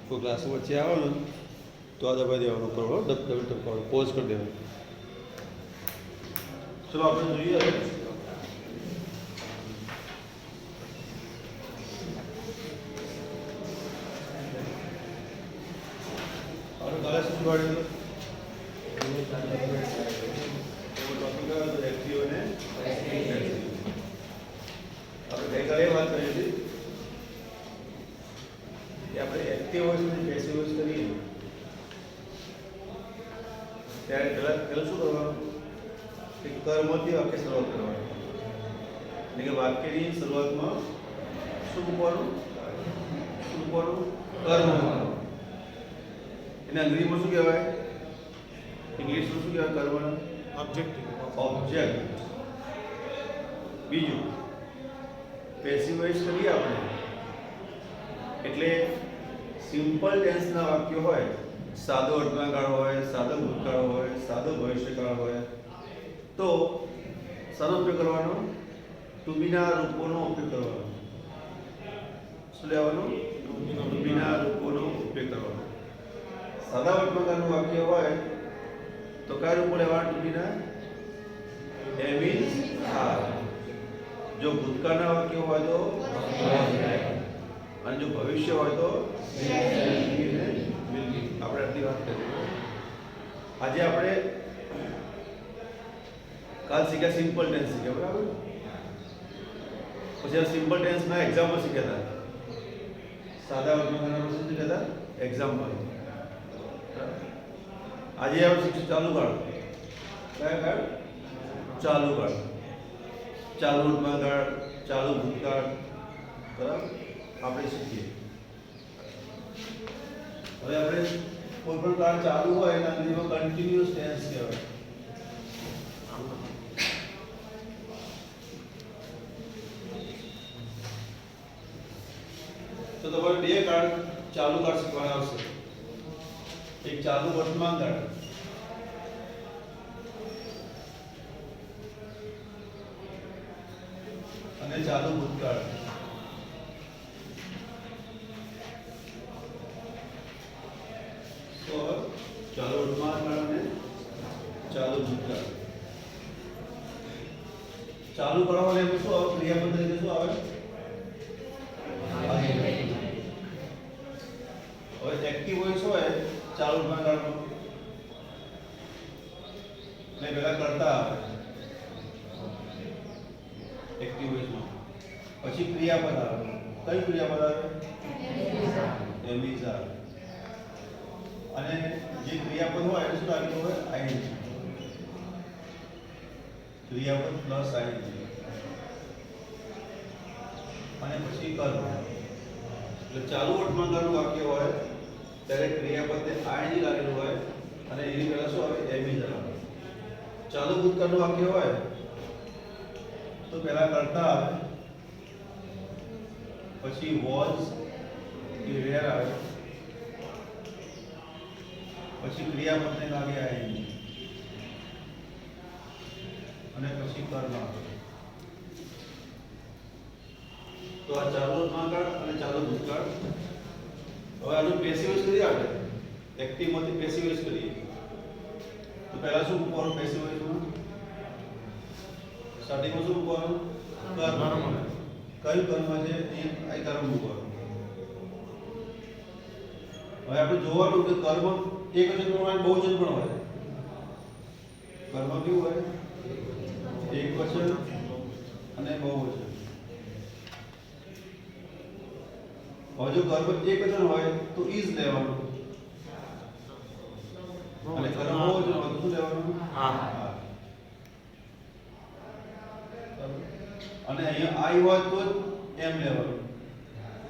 કોઈ ક્લાસ વચ્ચે આવો ને તો આ દબાઈ દેવાનું ઉપર ટપકાવાનું પોઝ કરી દેવાનું. ચલો આપણે જોઈએ હવે કાલે શું શીખવાડ્યું એક્ટિવ અને આપણે ગઈકાલે વાત કરી હતી કે આપણે એક્ટિવ વોઇસ અને પેસિવ વોઇસ કરીએ ત્યારે પહેલા શું કરવાનું કે કર્મથી વાક્ય શરૂઆત કરવાની. એટલે કે વાક્યની શરૂઆતમાં શું મૂકવાનું કર્મ મૂકવાનું. એને અંગ્રેજીમાં શું કહેવાય, ઇંગ્લિશમાં શું કહેવાય કર્મનું? ઓબ્જેક્ટ. બીજું પેસિવ વોઇસ કરીએ આપણે એટલે સિમ્પલ ટેન્સના વાક્યો હોય, સાદો વર્તમાનકાળ હોય, સાદો ભૂતકાળ હોય, સાદો ભવિષ્યકાળ હોય, તો શાનો ઉપયોગ કરવાનો? ટુ બીના રૂપોનો ઉપયોગ કરવાનો. શું લેવાનું? ટુ બીના રૂપોનો ઉપયોગ કરવાનો. સાદા વર્તમાનકાળનું વાક્ય હોય તો કયા રૂપો લેવાના? ટુ બીના એમ ઇઝ, આર. જો ભૂતકાળના વાક્ય હોય તો અને જો ભવિષ્ય હોય તો આપણે આટલી વાત કરી. આજે આપણે કાલ શીખ્યા સિમ્પલ ટેન્સ શીખ્યા, બરાબર? પછી આ સિમ્પલ ટેન્સના એક્ઝામ્પલ શીખ્યા હતા. સાદા વર્તમાનકાળના શું શીખ્યા હતા? એક્ઝામ્પલ. આજે આપણે શીખશું ચાલુ કાળ. કયા કાળ? ચાલુ કાળ. ચાલુ વર્તમાનકાળ, ચાલુ ભૂતકાળ, બરાબર? આપણે શીખીએ. હવે આપણે કોઈ પણ કાળ ચાલુ હોય એના અંગ્રેજીમાં કન્ટિન્યુઅસ ટેન્સ કહેવાય. તો તમારે બે કાળ ચાલુ કાળ શીખવાના આવશે. એક ચાલુ વર્તમાન કાળ અને ચાલુ ભૂતકાળ. તો ચાલુ વર્તમાન કાળ અને ચાલુ ભૂતકાળ. ચાલુ કરવા માટે શું આવે? ક્રિયાપદ તરીકે શું આવે? હવે એક્ટિવ વોઇસ હોય ચાલુ વર્તમાન કાળમાં ને પહેલા કરતા આવે એક્ટિવ વોઇસમાં. પછી ક્રિયાપદ આવે. કઈ ક્રિયાપદ આવે? એમ ઇઝ, આર. અને જે ક્રિયાપદ હોય એ શું લાગેલું હોય? આઈએનજી. ક્રિયાપદ પ્લસ આઈએનજી અને પછી કર્મ. એટલે ચાલુ વર્તમાનકાળનું વાક્ય હોય ત્યારે ક્રિયાપદને આઈએનજી લાગેલું હોય અને એની પહેલા શું આવે? એમ ઇઝ, આર. ચાલુ ભૂતકાળનું વાક્ય હોય તો પહેલા કરતા આવે, પછી વોઝ કે વેર આવે, પછી ક્રિયાપદને લાગે આઈએનજી અને પછી કર્મ આવે. તો આ ચાલુ વર્તમાનકાળ અને ચાલુ ભૂતકાળ. હવે આનું પેસિવ વોઇસ કરીએ આપણે. એક્ટિવમાંથી પેસિવ વોઇસ કરીએ તો પહેલા શું મૂકવાનું? પેસિવ વોઇસમાં સ્ટાર્ટિંગમાં શું મૂકવાનું? કર્મ. કયું કર્મ છે એ કર્મ મૂકવાનું. હવે આપણે જોવાનું કે કર્મ એકવચન પણ હોય, બહુવચન પણ હોય. કર્મ કેવું હોય? એકવચન અને બહુવચન. હવે જો કર્મ એકવચન હોય તો ઇઝ લેવાનું અને કર્મ બહુવચન હોય તો શું લેવાનું? આર. અને અહીંયા આઈ હોય તો એમ લેવાનું.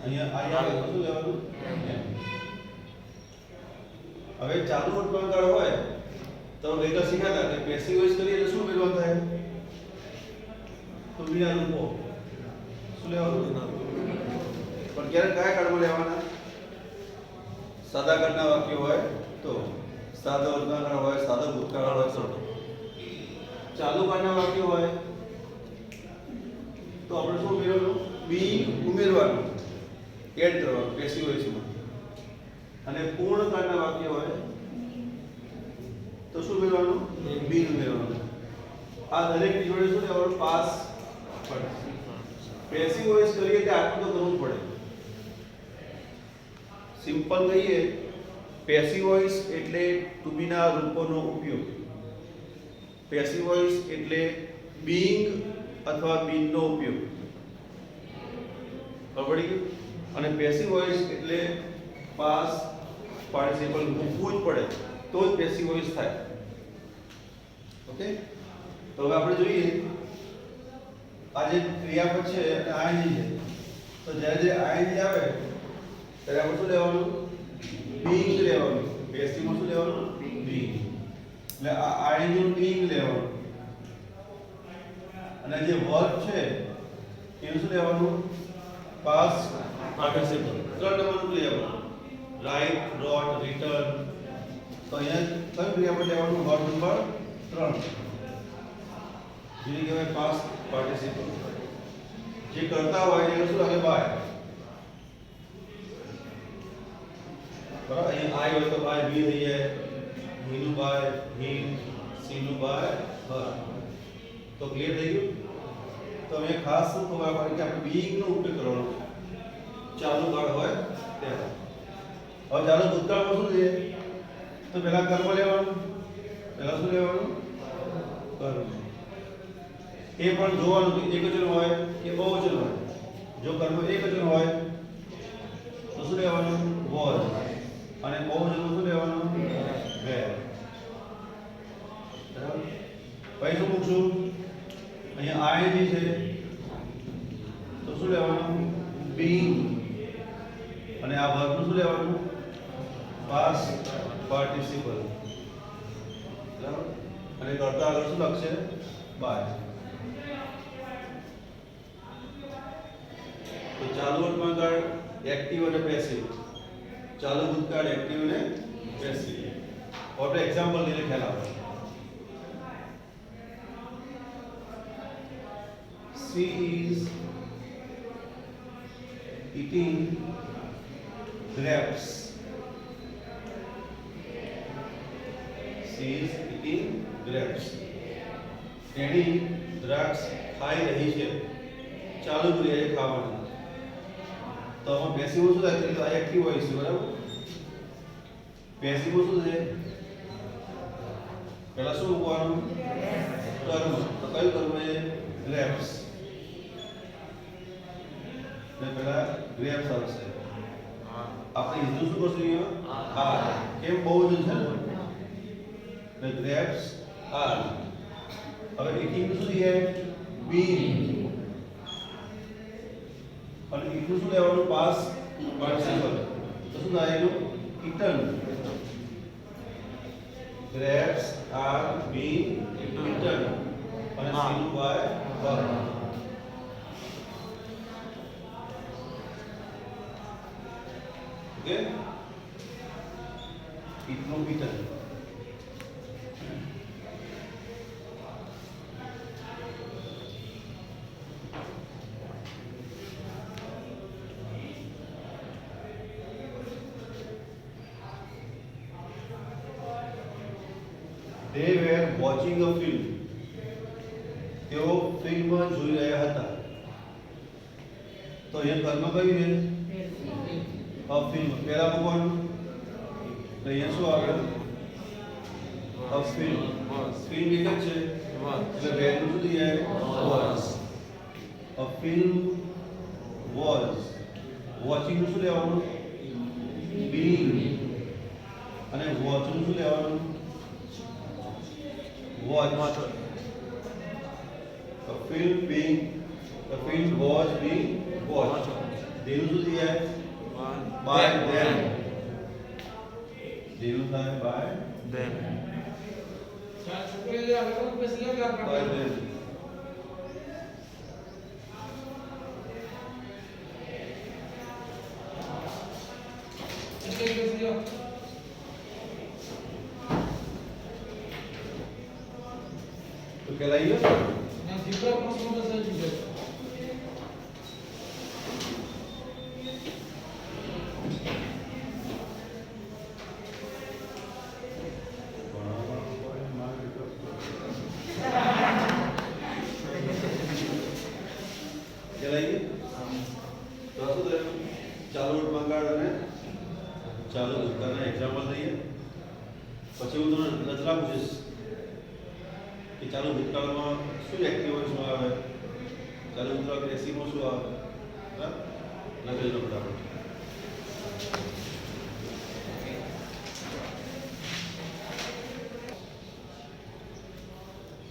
અહીંયા આઈ આવે તો શું લેવાનું? એમ. હવે ચાલુ વર્તમાનકાળ હોય તો ગઈકાલ શીખ્યા હતા કે પેસિવ વોઇસ કરીએ એટલે શું મેળવવાનું થાય? તો બીના રૂપો. શું લેવાનું? પણ ક્યારે કયા કાળમાં લેવાના? સાદા કાળના વાક્ય હોય તો સાદો વર્તમાનકાળ હોય, સાદો ભૂતકાળ હોય, ચાલુ કાળના વાક્ય હોય તો આપણે શું ઉમેરવાનું? બી ઉમેરવાનું, એડ કરવાનું પેસિવ વોઇસમાં. અને પૂર્ણકાળના વાક્ય હોય તો શું મેળવવાનું? બીન મેળવવાનું. આ દરેકની જોડે શું લેવાનું? પાસ પેસિવ વોઇસ કરીએ એટલે આટલું તો કરવું પડે. સિમ્પલ કહીએ પેસિવ વોઇસ એટલે ટુ બી ના રૂપોનો ઉપયોગ. પેસિવ વોઇસ એટલે બીઇંગ અથવા બીન નો ઉપયોગ. ખબર પડી ગયું? અને પેસિવ વોઇસ એટલે પાસ પાર્ટિસિપલ મૂકવું જ પડે તો જ પેસિવ વોઇસ થાય. ઓકે, તો હવે આપણે જોઈએ આ જે ક્રિયાપદ છે અને આઈએનજી છે. તો જ્યારે જે આઈએનજી આવે ત્યારે આપણે શું લેવાનું? બીઇંગ લેવાનું. પેસિવ માં શું લેવાનું? બીઇંગ. એટલે આ આઈએનજી નું બીઇંગ લેવાનું. અને જે વર્બ છે એનું શું લેવાનું? Past participle. ત્રણ નંબરનું લેવાનું. Write, wrote, written. તો અહીંયા કયું ક્રિયાપદ લેવાનું? Verb number 3. જેને કહેવાય પાસ્ટ પાર્ટિસિપલ. જે કરતા હોય એને શું લાગે? બાય. બરાબર, અહીંયા આઈ હોય તો બાય બી થઈ જાય. હીનું બાય હિમ, સીનું બાય હર. તો ક્લિયર થઈ ગયું? તો અહીંયા ખાસ શું ખબર પડે કે આપણે બીઇંગ નો ઉપયોગ કરવાનો છે ચાલુ કાળ હોય ત્યારે. હવે ચાલુ ભૂતકાળમાં શું છે? તો પહેલા કર્મ લેવાનું. પહેલા શું લેવાનું? કર્મ. એ પણ જોવાનું કે એકવચન હોય કે બહુવચન હોય. જો કર્મ એકવચન હોય તો શું લેવાનું? was. અને બહુવચનમાં શું લેવાનું? were. બરાબર, પછી શું મૂકશું? અહીંયા આઈએનજી છે તો શું લેવાનું? being. અને આ વર્બ નું શું લેવાનું? Past participle. બરાબર, અને કરતા આગળ શું લખશે? બાય. તો ચાલુ વર્તમાનકાળ એક્ટિવ અને પેસિવ. ચાલુ ભૂતકાળ એક્ટિવ અને પેસિવ. આપણે એક્ઝામ્પલ લઈને ખ્યાલ આવે. She is eating grapes. She is eating grapes. તેણી દ્રાક્ષ ખાઈ રહી છે. ચાલુ ક્રિયા છે ખાવાની. તો આમાં પેસિવ શું થાય? તો આ એક્ટિવ વોઇસ છે. બરાબર, પેસિવ શું છે? પહેલા શું મૂકવાનું? કર્મ. તો કયું કર્મ છે? ગ્રેપ્સ. પહેલા ગ્રેપ્સ આવશે. આપણે હિન્દુ શું કરશું? અહીંયા આર. કેમ બહુવચન છે? the grapes are. હવે eating શું છે? being. અને eating શું લેવાનું? past participle. તો શું થાય એનું? eaten. grapes are being eaten. અને સીનું by her. Okay, eaten, eaten. They were watching a film. તેઓ ફિલ્મ જોઈ રહ્યા હતા. તો એ કર્મ કયું છે? અ ફિલ્મ. પહેલા મૂકવાનું. તો અહીંયા શું આવે? અ ફિલ્મ. ફિલ્મ એક જ છે એટલે વેલ્યુ શું થઈ જાય? was. A film was. Watching નું શું લેવાનું? being. અને વોચ નું શું લેવાનું? watch. A film being, the film was being watched. देनु શું થઈ જાય? by them. देनु થાય by them. by them. तो कहलाइए ना जिब्रा प्रश्न में सही है ગાળ અને ચાલુ ભૂતકાળના એક્ઝામ્પલ લઈએ, પછી હું તમને રચના પૂછીશ કે ચાલુ ભૂતકાળમાં શું એક્ટિવ વોઇસમાં આવે, ચાલુ ભૂતકાળ પેસિવમાં શું આવે. બરાબર, લખી લો ફટાફટ.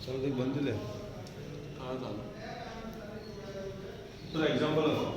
ચાલો તે બંધ લે. હા ચાલો. તો એક્ઝામ્પલ લખો.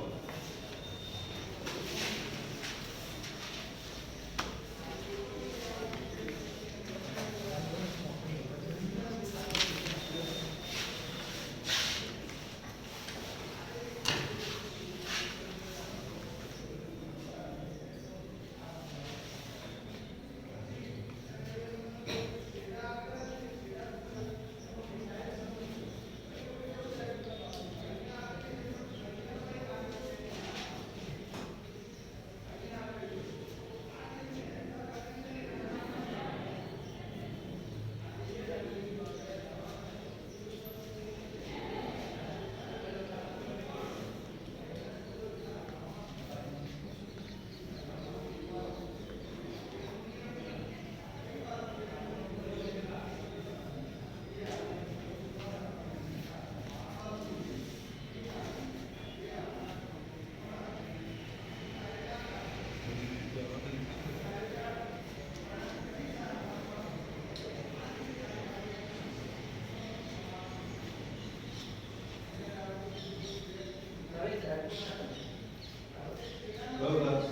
બરાબર.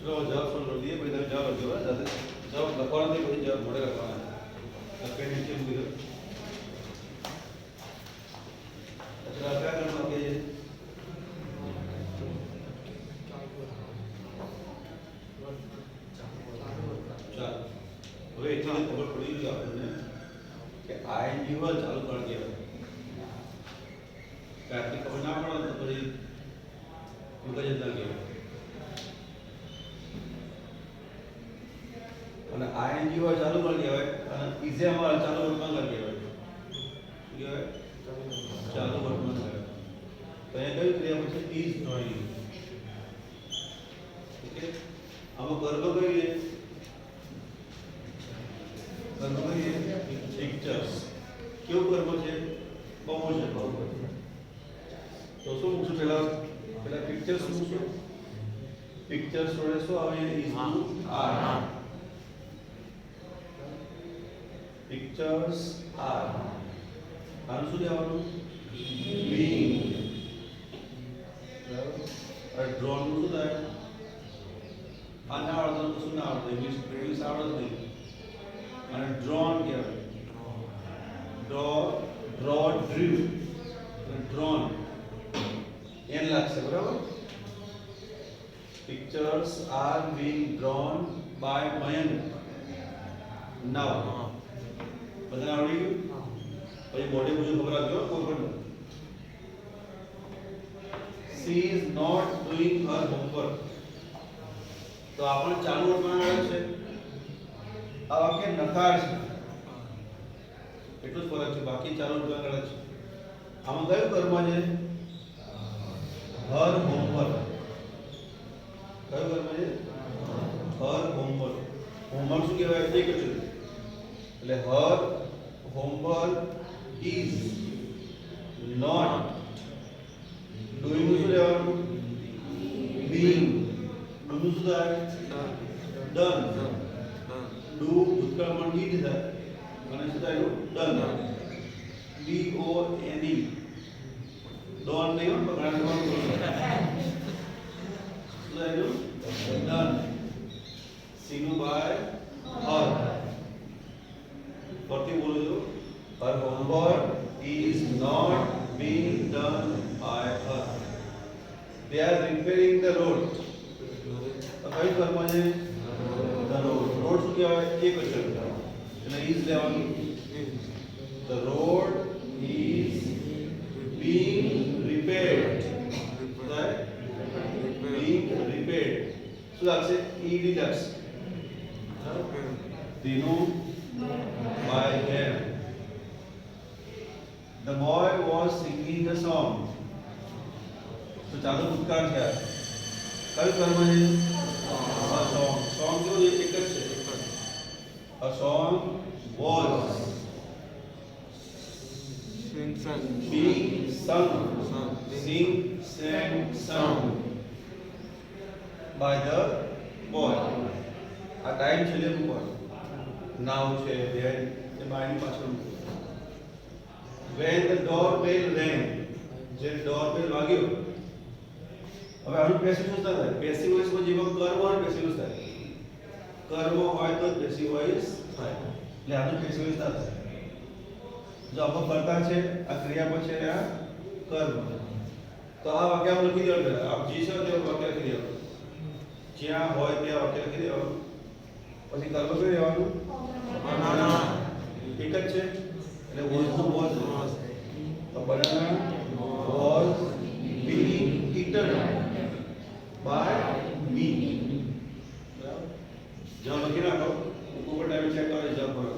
ચલો જવાબ સોલ્વ કરી દઈએ, પછી તમે જવાબ લખજો. જાતે જવાબ લખવાના નહીં, પછી જવાબ મોઢે લખવાના. લખીને નીચે મૂકી દો. अच्छा क्या करना है ये? ચાલો હવે એટલી ખબર પડી ગઈ આપણને કે આઈએનજી હોય ચાલુ કરી દેવાય. કે આટલી ખબર ના પડે તો પછી મગજ જ ના કહેવાય. અને આઈએનજી હોય ચાલુ કરી દેવાય અને ઇઝેમાં ચાલુ વર્તમાન કરી દેવાય. શું કહેવાય? ચાલુ વર્તમાન કહેવાય. તો અહીંયા કઈ ક્રિયા પછી ઇઝ જોઈનિંગ. ઓકે, આમાં કર્મ કહીએ પિક્ચર્સ. કેવું કર્મ છે? બહુ છે. તો શું મૂકશું પેલા પિક્ચર્સ મૂકશું. પિક્ચર્સ જોડે શું આવે? Is to are. Pictures are આનું શું કહેવાનું બીંગ બરાબર ડ્રોન નું શું થાય આ ના આવડતું તો શું ના આવડતું ઇંગ્લિશ આવડતું નહીં અને ડ્રોન કહેવાય ડ્રો ડ્રીવ ડ્રોન એન લાગશે બરાબર pictures are being drawn by Mayank now બધાને આવડી ગયું પછી બોડી મુજબ ખબર રાખજો કોઈ પણ she is not doing her homework તો આપણે ચાલુ વર્તમાન આવે છે આ વાક્ય નકાર છે એટલું જ ફરક છે બાકી ચાલુ વર્તમાન આવે છે આમાં કયું કર્મ છે her homework કયું કર્મ છે her homework હોમવર્ક શું કહેવાય એક જ છે એટલે her homework is not doing નું શું લેવાનું being નું શું થાય done do ભૂતકાળમાં did થાય અને શું થાય done D O N E don નહીં હો પકડાને કોણ શું થાય done સીનું by her ફરતી બોલો છો her homework is not being done by her they are repairing the road તો કઈ કર્મ છે the road શું કહેવાય એક અક્ષર એટલે is લેવાનું the road is being repaired right being repaired શું લાગશે ed લાગશે તેનું by them the boy was singing the song તો ચાલો ભૂતકાળ છે કયું કર્મ છે a song કેવું છે એક જ છે a song was being sung by the boy આ ટાઈમ છે લે ઉપર નાવ છે then એ બાયની પાછળ when the doorbell rang જે doorbell વાગ્યો હવે આનું પેસિવ વોઇસ થાય પેસિવ વોઇસ માં જેમાં કર્મ હોય પેસિવ વોઇસ થાય કર્મ હોય તો પેસિવ વોઇસ થાય એટલે આનું પેસિવ વોઇસ ના થાય જો આપણે કરતા છે આ ક્રિયાપદ છે આ કર્મ તો આ વાક્ય આપણે લખી દેવાનું આપ જી છો તે વાક્ય લખી દેવાનું જ્યાં હોય ત્યાં વાક્ય લખી દેવાનું પછી કર્મ શું રહેવાનું બનાના એક જ છે એટલે વોઝ નું વોઝ તો banana was being eaten by me જવાબ લખી નાખો ઉપર ટાઈમ ચેક કરો જવાબ ભરો